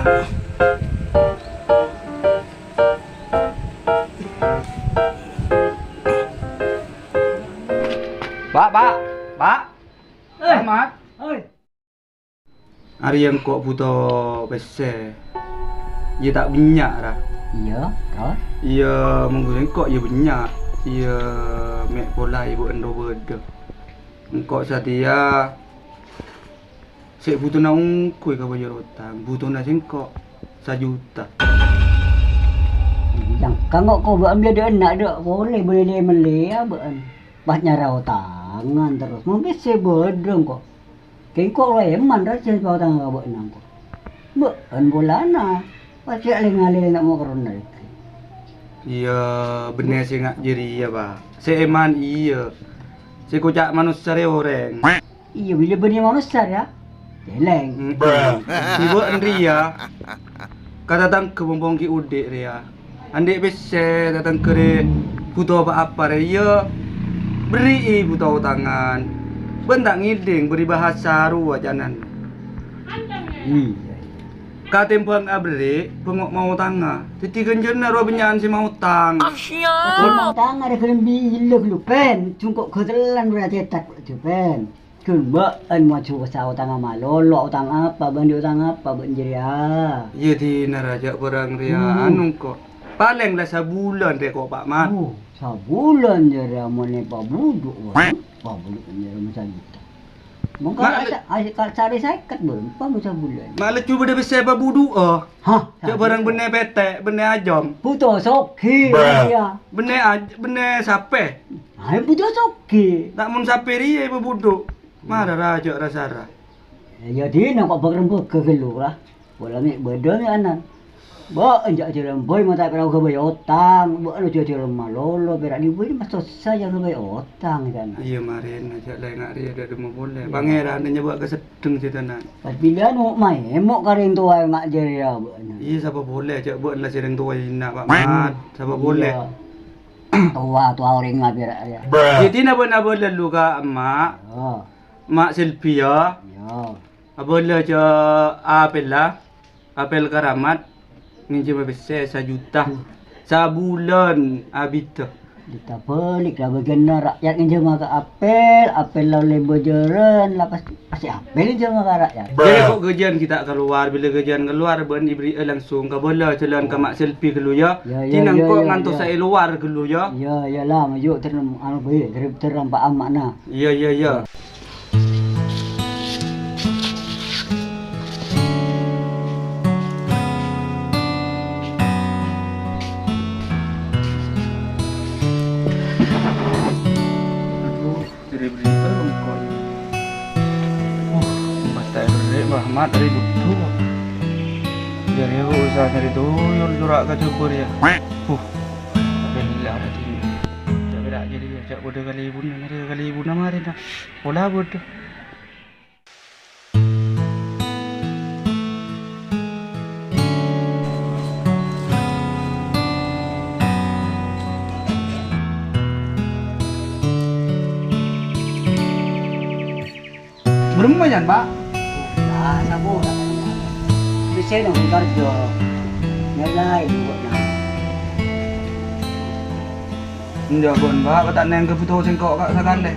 Pak. Selamat. Hari yang kok butuh bese. Ia tak banyak dah. Iya, terus? Ia menggunakan kok ia banyak. Ia mek pola ibu endo beda. Engkau setia. Sik butuh nak ungkui ke bayar hutang. Butuh nak singkok 1 juta. Yang kanggo kau ambil dia nak dak boleh beli abang. Banyak raw tangan terus. Mungkin sebedeng kok. Kengkok leman dah sen bawa tangan abang nang kok. Beun bolana. Pasti aling-aling nak mau kerana. Iya, benar sih ngak jadi ya, Pak. Seeman iya. Si kocak manusia orang. Iya, bila benih manusia ya. Jeleng. Ibu Andri ya. Kata datang ke bombong ki udik dia. Andek bese datang ke butuh apa-apa dia. Beri butuh tangan. Bentak ngiding beri bahasa ruwa janan. Iya. Katempang abri pengok mau tanga. Titi genjena ruwa benyan si mau tang. Mau tangan ada kena bilek lu pen. Cungkok ketelan berarti tak tu pen. Kembaan macu usah utang malolo utang apa bandi utang apa banjir ya. Iya di naraja orang ria anu kok. Paling lah sebulan deh kok Pak Mat. Sebulan je dia mone Pak Buduk. Pak Buduk je macam gitu. Mungkin ada cari seket belum Pak sebulan. Malah cuba dia besar Pak Buduk Hah? Cak barang benih petek, benih ajam. Putus soki ya. Benih sape. Hai putus soki. Tak mun sape ria Pak Buduk. Marah raja rasara. Ya dia nak berembuk ke keluar. Bola ni beda ni anan. Ba enjak jalan boy mata perau ke boy otang. Ba anu jalan malolo berak di boy masuk saja ke boy otang kan. Iya marin aja lain ngak ria ada demo boleh. Pangeran dia buat kesedeng citanan. Pas bila nu mai emok karing tua ngak jeria ba. Iya siapa boleh aja buat lah sering tua nak Pak Mat. Siapa boleh. Tua orang ngak berak dia. Jadi nak boleh lu ka emak. Mak Silvia. Ya. Boleh je apel lah. Apel karamat. Minjem besar 1 juta. Sebulan habis tu. Kita pelik lah bagaimana rakyat yang jema ke apel lalu berjalan lah pasti apel yang jema ke rakyat. Jadi kok gajian kita keluar, bila gajian keluar ben diberi langsung ke bola jalan ke Mak Selfie dulu ya. Tinang kok ngantuk saya luar dulu ya. Ya yalah maju teram anu baik terampak amak nah. Ya. Mat dari butuh. Jadi aku usah nyari tuyul jurak ke cukur ya. Alhamdulillah ada ini. Tapi tak jadi ajak bodoh kali ibu nama hari dah. Pola bodoh. Berapa banyak Pak? Sabu lah kan. Bisa dong kerja. Nyalai buat nak. Enggak bon, Pak, tak neng ke foto singkok kak sakan deh.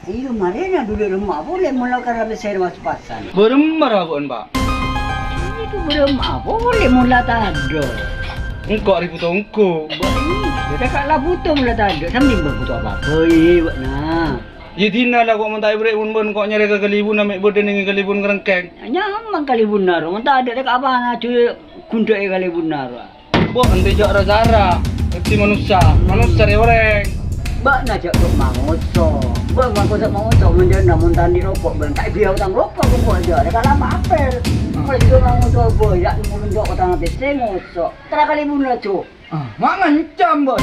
Iya, mari nak duduk rumah boleh mula kerja besar masuk pasan. Beremar bon, Pak. Itu beremar boleh mula tak ada. Engkau ribu tongko. Kita kalau butuh mula tak ada. Sambil berbutuh apa-apa, buat nak. Ya dina lah kok mentai break pun kok nyari ke kalibun ambil bodoh dengan kalibun kerengkeng. Nyaman kali bunar, mentah ada dekat apa nak cuy kuntuk kali bunar. Boh nanti jauh razara, seperti manusia dia orang. Bak nak cak dok mangoso, bak mangoso mangoso menjadi muntan di rokok, bentak dia utang rokok pun aja. Dekat lama apel, kalau dia mangoso boy, ya mungkin jauh kau tangan besi mangoso. Terus kali bunar cu. Mak ngancam bon.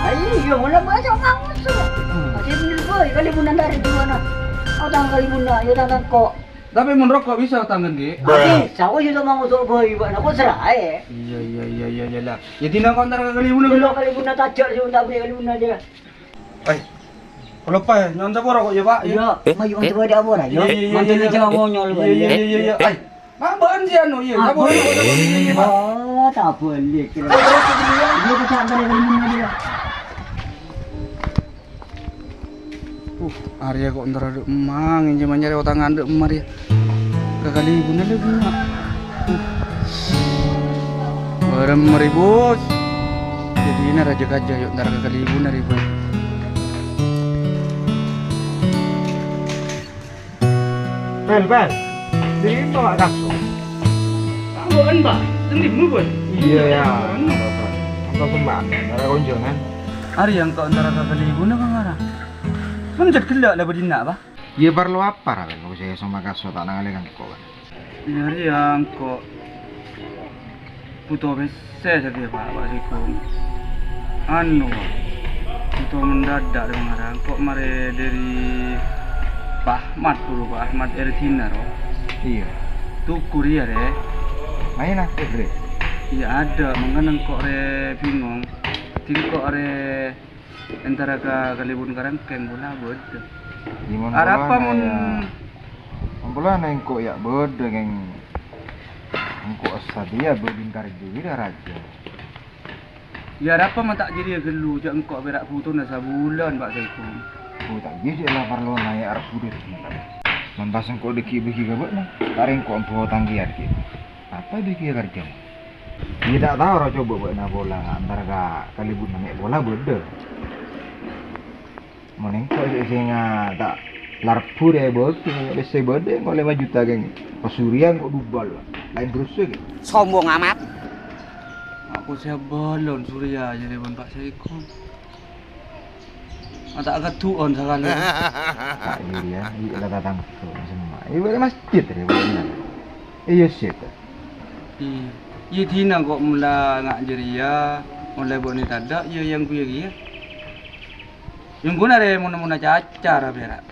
Ayo, mula baca mangoso. Masih boy, kali bunar dari di mana? Utang kali bunar, ya tangan kok. Tapi mun rokok bisa tangan ge. Bisa, aku juga mangoso boy, buat nak serah Iya lah. Ya tina kontar ke kali bunar. Kalau kali bunar tajak sih, tak boleh kali bunar dia. Kalau apa? Nyontek rokok ya Pak? Iya, maju untuk ada apa lah? Mantan aja ngomongnya lu. Iya. Mak bahan si anu ya, tak boleh ini Pak. Oh, tak boleh. Dia tak boleh minum dia. Arya kok ntar ada emang, yang cuma nyari otak ngandek emar ya. Kekali ibu nade bunga. Barang meribut. Jadi ini raja gajah yuk ntar kekali ibu nade ibu. Bel. Jadi bawa kaso. Apaan Pak? Sendiri nubun. Iya ya. Untuk sembah, ada kunjungan. Arya yang kau ntar kekali ibu nade kangara. Menjat gelak lah berdina Pak. Iya perlu apa kan? Kalau saya sama kaso tak nangalikan kok kan. Ini Arya kok butuh bese saja Pak Sikum. Anu, butuh mendadak dengan orang. Kok mare dari Pak Ahmad dulu, Pak Ahmad Ertina roh. Iya. Tuh kurir ya. Main lah, Bre. Iya ada, mengenang kok re bingung. Ting kok re antara kalibun karang keng bola bode. Arapa mun Ambulan yang kok ya bode keng engko sadia bodin karek dah raja. Ya arapa man tak jadi gelu jak engkau berak putu na sabulan Pak Saikum. Oh tak jadi lah perlu naik arep budut. Membas engko deki-beki gabak nah. Taring kok empo tanggi arki. Apa deki kerja? Tidak tahu ora coba buat na bola antara kalibun nek bola bode. Meneng kok singa tak larpur ya bos, bisa bode kok 5 juta geng. Pasurian kok dubal. Lain terus ke. Sombong amat. Aku siap balon Surya jadi ban Pak Saikum. Mata agak tuon sekali. Tak ini ya, di lah datang ke semua. Ibu masjid ya bukan. Iya sih. Iya tina kok mula ngak jeria, mulai buat ni tadak ya yang gue ya. Yung guna re muna cacar berak.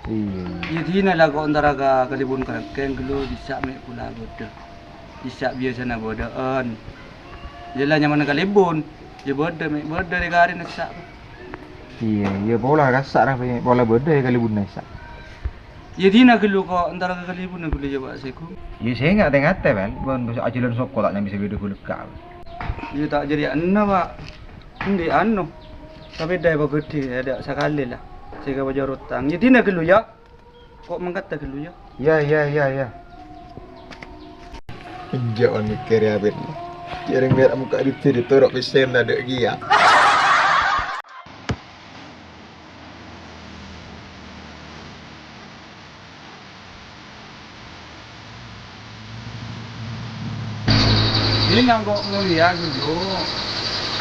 Iya. Iya tina lah kok antara kalibun kerengkeng gelu bisa mek pula bodoh. Bisa biasa na bodohan. Jelah nyaman kalibun, ya bodoh mek bodoh dari karin nak. Iya, bola kasar lah bola bodoh ya kalibun nasa. Iya tina gelu kok antara kalibun gelu ya Pak Saikum. Iya saya nggak tengah bel, bukan bisa ajalan sokol tak bisa beda gulu kau. Iya tak jadi anna Pak. Ndi anu. Tapi dah bagudi ada sekali lah. Saya baca rutang. Ya tina gelu ya. Kok mengkata gelu ya? Ya. Jangan mikir ya Ben. Jaring biar muka ditorok pesen ada gia. Ini nggak kok ngeliat dulu.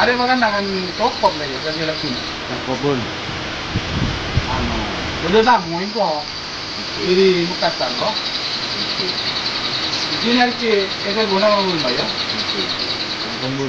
Ada makan dengan tokop lagi kasih lagi. Kobol. Anu, udah tamu itu. Ini bukan kok. Ini nanti kita guna ngomong bayar. Kobol.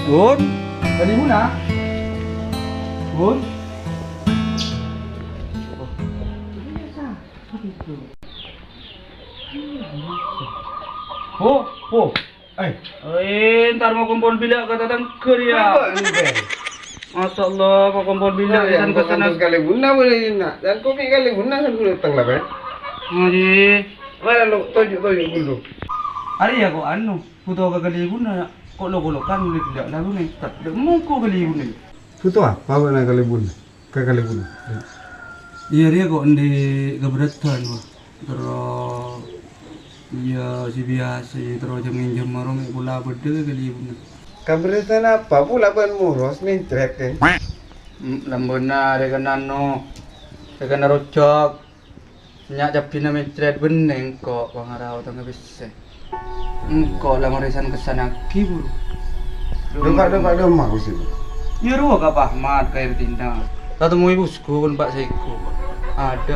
Bun, tadi mana? Bun. Oh. Ntar mau kumpul bila kata tangker ya. Masya Allah, mau kumpul bila kesan kesana. Kali guna boleh nak. Dan kopi kali guna kan boleh datang lah Ben. Ngaji. Mana lu tunjuk dulu. Hari ya kok anu, butuh kali guna. Kok lo kan boleh tidak lalu nih. Tak mau kok kali guna. Itu apa nak kalibun? Kalibun. Iya dia kok di keberatan wah. Terus iya si biasa terus minjem marong bola bede kali guna. Keberatan apa pula ban muros mintret kan? Lambona dengan nano dengan rojok. Nyak japina mintret beneng kok pangarau tengah bisa. Engkau lah ngarisan kesana kibur. Dekat rumah sih. Ya ruah ka Ahmad ka Ertina. Tak temui bosku pun Pak Seiko. Ada.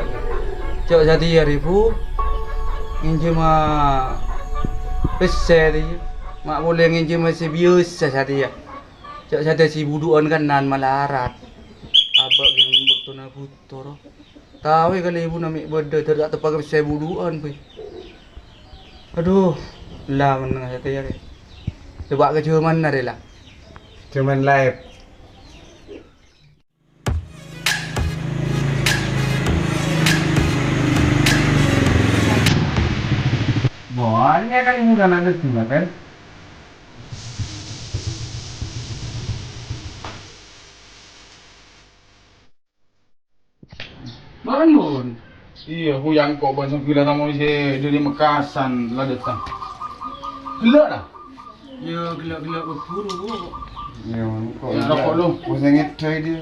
Cok jadi ya ribu. Nginjem besar dia. Mak boleh nginjem masih biasa jadi ya. Cok jadi si buduan kanan malarat. Abak yang betul na butor. Tahu kali ibu namik beda tidak terpakai saya buduan pe. Aduh, lah menengah saya ya. Coba ke Jerman na lah. Cuman live. Banyak kali mudah nanti juga kan. Bangun. Iya, aku yang kok bahasa gila tamu si dari Mekasan lah datang. Gila dah. Ya gelak-gelak berburu. Ya, kok Ya, rokok lu. Usah ngecoy dia.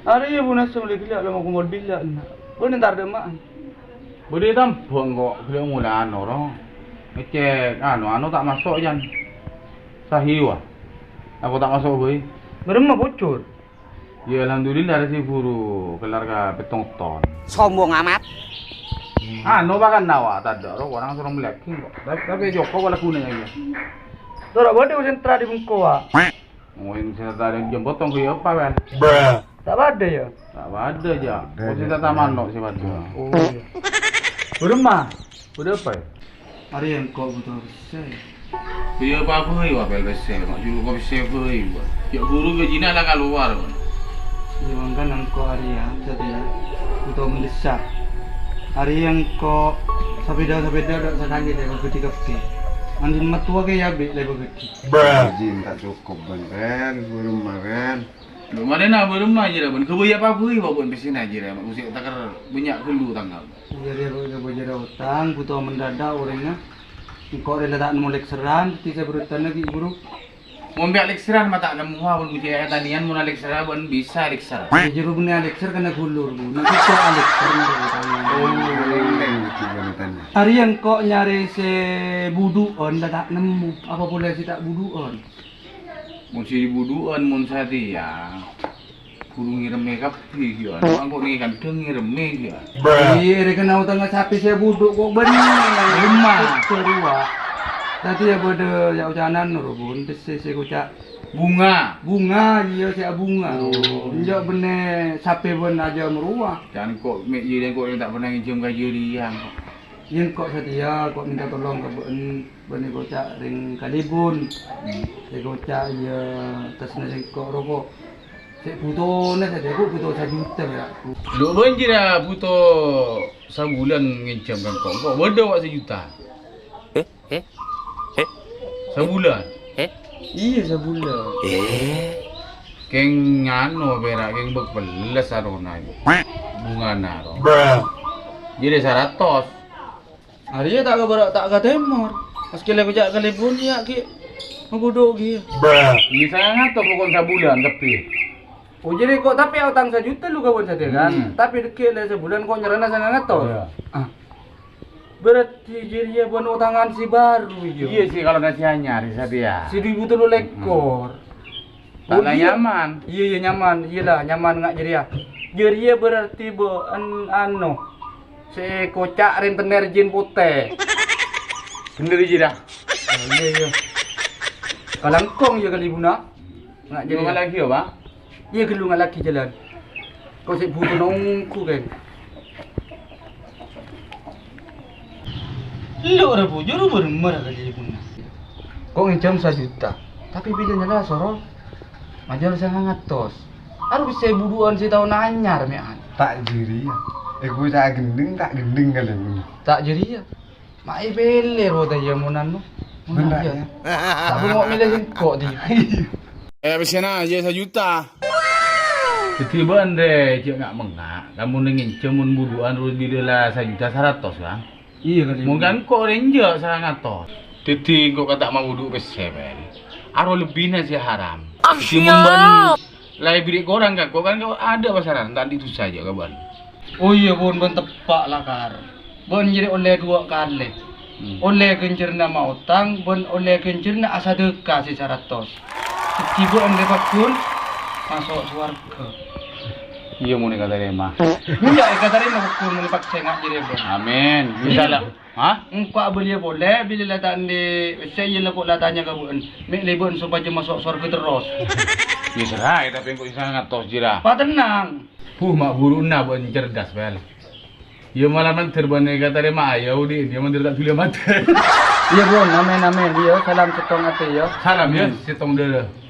Hari ya pun asal boleh gelak lama aku mau bila. Pun entar ada mak. Budi tampung kok gila mula anu roh. Ngecek anu tak masuk jan. Sahiwa. Aku tak masuk boy. Meremah bocor. Ya alhamdulillah ada si guru keluarga petong ton. Sombong amat. Anu bahkan nawa tak ada roh orang suruh meleking kok. Tapi Joko wala gunanya dia. Torak bodoh sentra di Bengkoa. Mungkin saya tadi jam potong ke apa kan? Tak ada ya. Tak ada aja. Kok kita taman no si batu. Oh iya. Beremah. Udah apa ya? Hari yang kau betul besar. Dia apa ya apel besar, mak juru kau besar ya. Ya guru ke Cina lah keluar. Jangan kan engkau hari ya, jadi betul mendesak. Hari yang kau sabeda dak sakit lepas keti. Andin matua ke ya be lepas keti. Jin tak cukup kan, rumah kan. Lu mana nak berumah aja dah, kau ya apa ya, bawa besin aja dah. Mak usik takar banyak dulu tanggal. Jadi aku belajar utang, butuh mendadak orangnya. Engkau rela tak mau lekseran, tidak berutan lagi guru. Mau ambil lekseran mata ada muha pun bicara tanian mau lekseran pun bisa lekser. Juru punya lekser kena gulur bu. Nanti kau lekser Leng gitu tanya. Hari yang kau nyari se buduan tak nemu. Apa boleh si tak buduan? Mau si buduan mau sati ya. Guru ngirim makeup dia. Orang kok ni kan ngirim dia. Iya, dia kena utang sapi saya buduk kok benar. Rumah kedua. Tadi ya pada ya ucanan nurun, terus saya ucap bunga dia saya bunga. Injak bener sapi pun aja meruah. Jangan kok mek dia kok tak pernah ngijem gaji dia. Yang kok setia kok minta tolong ke bener kocak ring kalibun. Saya kocak ya terus kok rokok. Saya butuh saya butuh 1 juta ya. Duk banjir dah butuh sebulan ngincam kan kok beda wak 1 juta. Sebulan. Iya sebulan. Keng ngano berak keng bebelas arona itu. Bunga naro. Jadi 100. Hari ya tak ke temor. Pas kele kocak kalibun ya ki ngabudok dia. Ini saya ngatur pokok sebulan tapi. Oh jadi kok tapi utang 1 juta lu kawan saya kan? Tapi deket lah sebulan kok nyerana sangat ngatur. Iya. Berarti jadi ya buat utangan si baru yo. Iya sih kalau nasi anyar dia. Si 2.000 lekor. Tak nyaman. Iya nyaman. Iyalah nyaman ngak jadi ya. Jadi ya berarti anu si kocak rentenir jin putih. Sendiri je dah. Iya. Kalangkong ya kali buna. Ngak jadi. Jadi lagi apa? Iya gelu ngak laki jalan. Kau si butuh nongku kan. Lu orang bujur bermerah kali punya. Kok ngincam 1 juta. Tapi bila nyala sorol. Majar saya ngatos. Harus bisa buduan si tahun anyar mean. Tak jiri ya. Gue tak gending kali ini. Tak jadi ya. Mai bele roda ya monanu. Benar ya. Tak mau milih kok di. Bersana aja 1 juta. Ketiba ande cik ngak mengak. Kamu nengin cemun buduan terus didelah 1 juta 100 kan? Iya kali. Mungkin kok renjak saya ngatos. Titi kok kata mau duduk besebel. Aro lebihnya sih haram. Siapa? Library korang kan, kok kan ada pasaran tadi itu saja kawan. Oh iya bon tepak lah kar. Bon jadi oleh 2 kali. Oleh kencerna mau utang, bon oleh kencerna asa deka si 100. Tiba ande bakul. masuk surga. Iya mau nih kata dia mah. Enggak, kata dia mau hukum melipat saya ngak jadi bro. Amin. Bisa lah. Hah? Engkau boleh boleh bila letak di saya lah kok latanya kabuan. Mek lebon supaya masuk surga terus. Bisa lah, tapi kok bisa ngatos jira. Pak tenang. Mak buru na buat cerdas bel. Iya malah manter buat kata dia mah ya udah dia manter tak tulis mata. Iya bro, name dia salam setong ate ya. Salam ya, setong dulu.